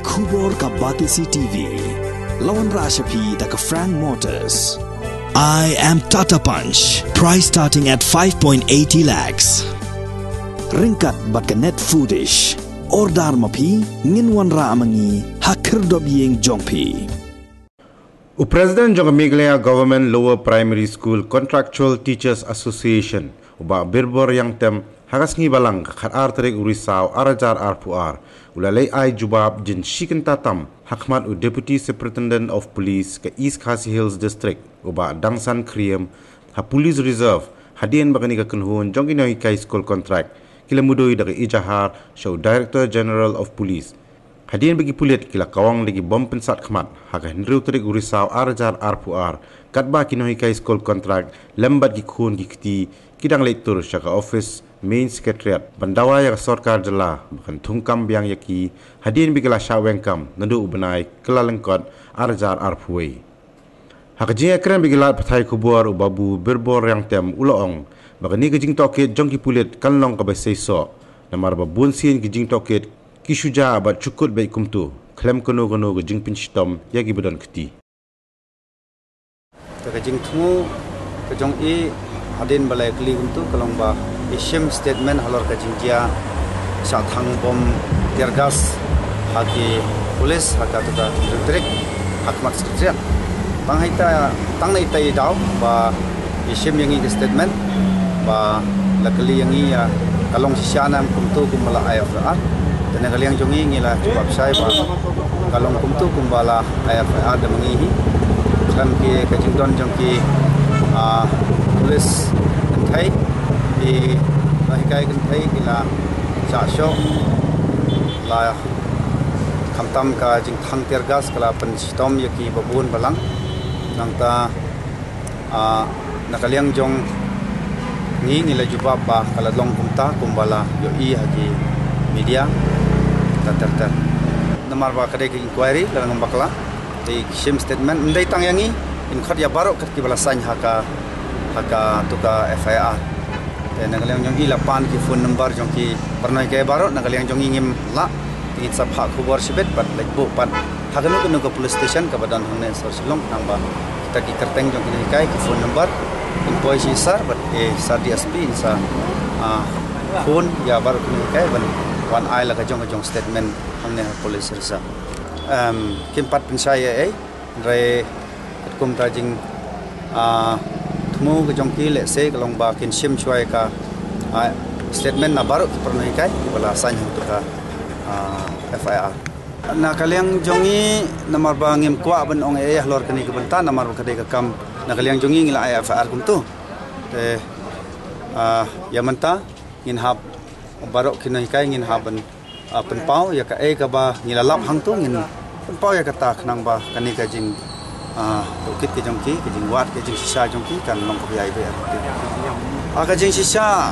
Kubor ka Batisi TV. Lawan Rashapi da ka Frank Motors. I am Tata Punch. Price starting at 5.80 lakhs. Ringkat bat ka net foodish. Ordar mapi nginwan ra amangi hakir dobyeng jongpi. President Jong Meghalaya Government Lower Primary School Contractual Teachers Association uba birbor yang tem hagas ngi balang khat artrek urisau arajar arpuar ulalai ai jubab jin shikin tatam hakmat u Deputy Superintendent of Police ke East Khasi Hills District uba dangsan kriem ha Police Reserve hadien bagani ka kunhun jongin noi kai school contract kila mudoi dari ijahar show Director General of Police hadien bagi pulit kila kawang lagi bom pensat khmat haga hendru trik urisau arajar arpuar katba kinoi kai school contract lembat gi khun gi kti kidang leitur syaka office main secretariat bandawa ya sarkar jela bukan thungkam biang yaki hadien bigala shawengkam nandu ubenai kelalengkot arajar arpuai hakji ekran bigala pathai kubur ubabu berbor yang tem uloong bagani gijing toket jongki pulit kanlong ka besaiso namar babun sin gijing toket kisuja abat cukut baik kumtu klem kono gijing pinstom yagi bedon keti gijing thumu kejong i hadin balai kli kumtu kalongba isim statement halor kajing dia sathang bom tergas hagi polis haka tuka trik hakmat sekretariat tang nai dau ba isim yangi ke statement ba lakali yangi ya kalong sisiana kumtu kumala IFR dan kalian jongi ngila jawab saya ba kalong kumtu kumbala IFR da mengihi kan ke kajing don jongki polis kentai di nahikai kentai kila sasyo la kamtam ka jing thang tergas kala penstom yaki babun balang nangta nakaliang jong nila jubab ba kala long kumta kumbala yo i hagi media tatar namar ba kadai ke inquiry la ngambakla di shim statement ndai tang yangi in khat ya barok kat kibala sany haka tuka FIR dan nagaliang jong ila pan ki phone number jong ki pernai ke barok nagaliang jong ngim la tingit sap hak khubor sibet pat lekbo pat haganu kenu ke police station ka badan hane sor silong namba kita ki kerteng jong ki kai ki phone number employee sar bat sar DSP sa phone ya barok kenu kai ban one eye la ka jong statement hane police resa kimpat pensaya re kum rajing thmu ke jongki le se kalong ba kin sim chwai ka statement na baru pernai kai bala san hu ka FIR na kaliang jongi namar ba ngim kwa ban ong lor kani ke benta namar ka dei ka kam na kaliang jongi ngila FIR kum tu te ya menta ngin hab baru kinai kai ngin haban penpau ya ka ka ba ngila lap hang tu ngin penpau ya ka ta nang ba kani ka jing ukit ke jongki ke jing wat ke jing sisa jongki kan long ko yai be aka jing sisa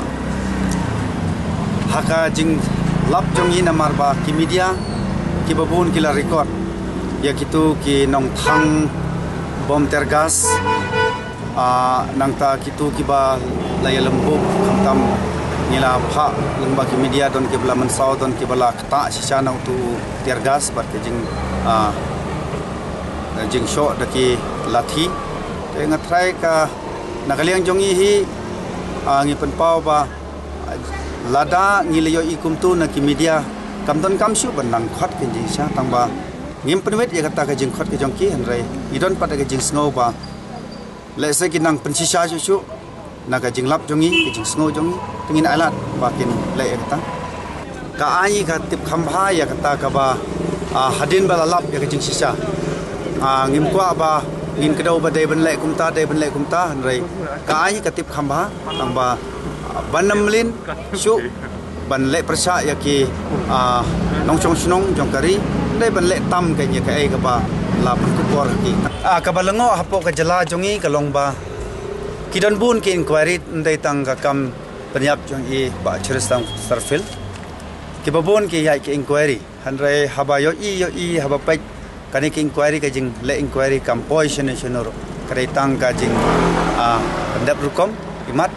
haka jing lap jongi namar ba ki media ki babun kila record ya kitu ki nong thang bom tergas nang ta kitu ki ba laya lembu kamtam nila pha lengba ki media don ki bala mansau don ki bala ta sisa nang tu tergas bar ke jing jing shot daki lathi te ngatrai ka nakaliang jongi hi ngi penpau ba lada ngilayo ikum tu na ki media kamdon kamsu banang khat ke jing sha tangba ngim penwet ya kata ka jing khat ke jongki hanrai idon pada ke jing snow ba lese ki nang pensisa su na ka jing lap jongi ke jing snow jongi tingin alat bakin le kata ka ai ka tip khambha ya kata ka ba hadin bala lap ya ke jing sisa ngim kwa ba ngin kedau ba dei ban le kumta hanrai ka ai katip khamba tangba banamlin su ban le prasa yaki nongchong snong jongkari dei ban le tam ka nya ka ai ka ba la ban ku por ki ka balango hapo ka jala jongi ka longba kidon bun ki inquiry ndai tang ka kam penyap jong i ba chiristang sarfil ki babon ki ya ki inquiry hanrai haba yo i haba pai kani ki inquiry ka jing le inquiry kam poison national kare tang ka jing pendap rukom imat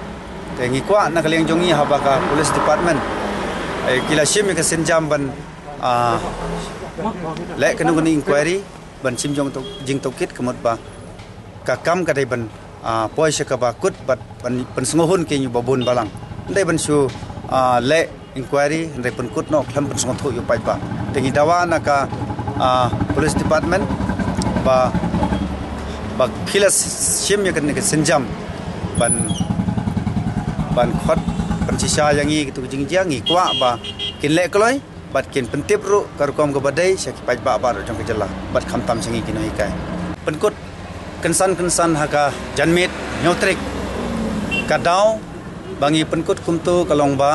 te ngi kwa na kaliang jongi haba ka police department kila sim ka senjam ban le kanu kanu inquiry ban sim jong to jing to kit kemot ba ka kam ka dai ban poi se ka ba kut bat ban sngohun ke nyu babun balang dai ban su le inquiry ndai ban kut no kham ban sngoth yu pai ba tengi dawa na ka police department ba khilas sim ya kan ke senjam ban khot ban sisa yang i tu jing jang i kwa ba kin le kloi bat kin pentip ru karkom ke badai syak pai ba ba jong ke jela bat kham tam singi kinoi kai penkut kensan haka janmit nyotrik kadau bangi penkut kumtu kalong ba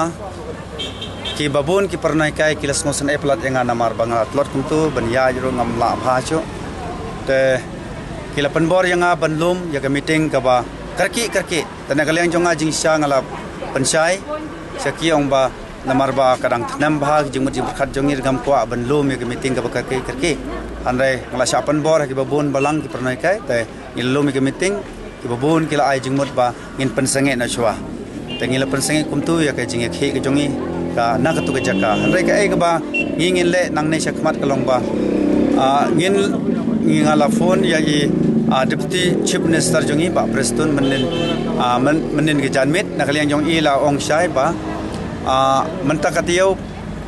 ki babun ki pernai kai kilas ngosen eplat yang namar bangat lot kumtu ban ya jero ngam la pha cho te kila penbor yang banlum ya ke meeting ka ba karki tanah kalian jonga jing sya ngala pensai saki ong ba namar ba kadang nam bahag jing mujim khat jongir gam kwa banlum ya ke meeting ka ba karki andai ngala sya penbor ki babun balang ki pernai kai te ngilum ya ke meeting ki babun kila ai jing mut ba ngin pensange na chwa te ngila pensange kumtu ya ke jing ke jongi ka nak tu ke jaka andai ka ai ka ba ngin le nang ne syakmat kalong ba ngin ngala phone ya i Deputy Chief Minister jongi Pak Preston menin ke janmit nak kalian jong ila ong syai ba mentak katiau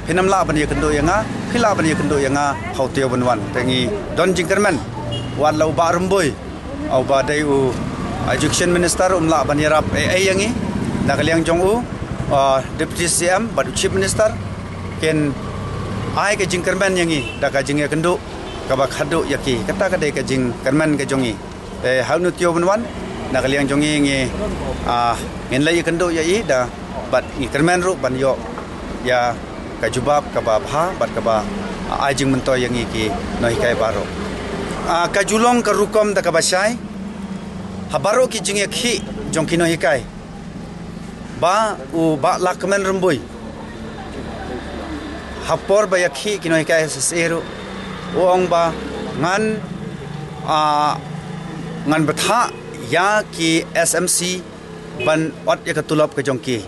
pinamla ban ye kendo yanga khila ban ye kendo yanga hautiau banwan tengi don jingkerman wan lau ba rumboi au ba dai u Education Minister umla ban yarap yangi nak kalian jong u Deputy CM ba Chief Minister ken ai ke jingkerman yangi dak jing ye kendo kabak hadu yaki kata kadai ka jing kerman ka jongi haunu tio banwan nak kalian jongi ngi ngin lai kendo ya i da bat ngi kerman ru ban yo ya ka jubab ka ba bha bat ka ba ajing mentoy yang iki noi kai baro ka julong ka rukom da ka basai habaro ki jing yakhi jong ki noi kai ba u ba lakmen rumbui hapor ba yakhi ki noi kai seseru uang ba ngan betha ya ki SMC ban ot ya katulap ke jongki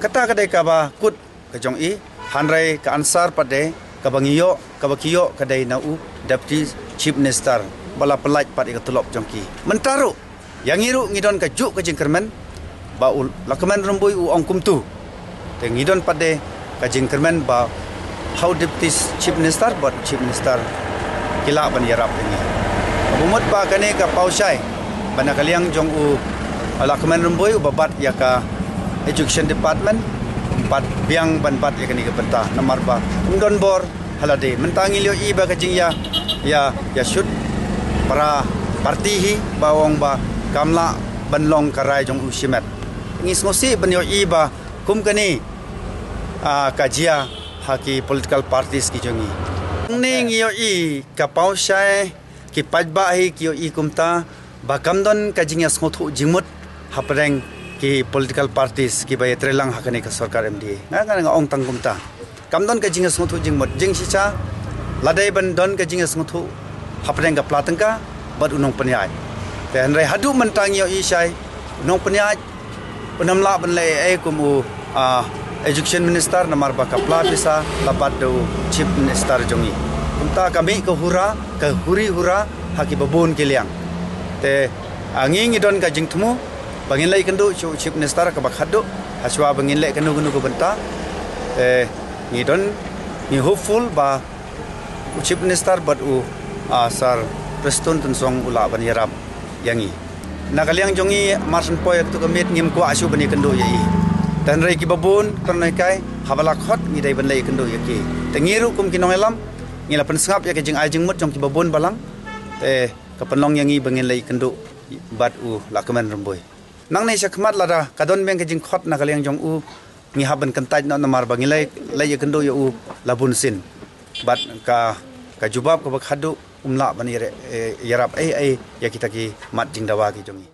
kata kadai ka ba kut ke jong i hanrai ka ansar pade ka bangiyo ka bakiyo kadai na u Deputy Chief Minister bala pelaj pad ya katulap jongki mentaru yang iru ngidon ka juk ke jingkermen ba ul lakman rumbui u ong kumtu te ngidon pade ka jingkermen ba how Deputy Chief Minister but Chief Minister kila ban yarap ini bumut ba kane ka pausai bana kaliang jong u alakman rumboi babat ya ka Education Department bat biang ban bat ya kani ka benta nomor ba undon bor halade mentangi lio i ba ka jing ya shoot para parti hi bawong ba kamla banlong karai jong u simet ngis ngosi ban yo i ba kum kani kajia haki political parties ki jongi ning yo i kapau syai ki pajba hi ki yo i kumta bakamdon kajing as ngothu jingmut hapreng ki political parties ki bay trelang hakane ka sarkar MD nga ong tang kumta kamdon kajing as ngothu jingmut jing sicha ladai ban don kajing as ngothu hapreng ka platangka bad unong panyai ten rai hadu mentang yo i syai unong panyai unamla ban le ai kumu Education Minister namar ba kapla pisa lapat do Chief Minister jongi kumta kami ke huri hura haki babun kiliang te angin idon ka jingtmu bangin lai kendu Chief Minister ka bakhadu haswa bangin lai kenu ko benta ngidon ni hopeful ba Chief Minister but u sar Preston tensong ula ban yarap yangi nakaliang jongi marsen poy tu kamit ngim ko asu bani kendu yai dan rai ki babun pernai kai habala khot ngidai ban lai kendo yaki tengiru kum kinong elam ngila pensngap ya ke jing ajing mut jong ki babun balang te kapenlong yangi bangin lai kendo bat u lakman rumboi nang nei sakmat lada kadon beng ke jing khot na kaliang jong u ngi haban kantaj no namar bangin lai kendo ya u labun sin bat ka jubab ka bakhadu umla bani yarap ai ya kita ki mat jing dawa ki jongi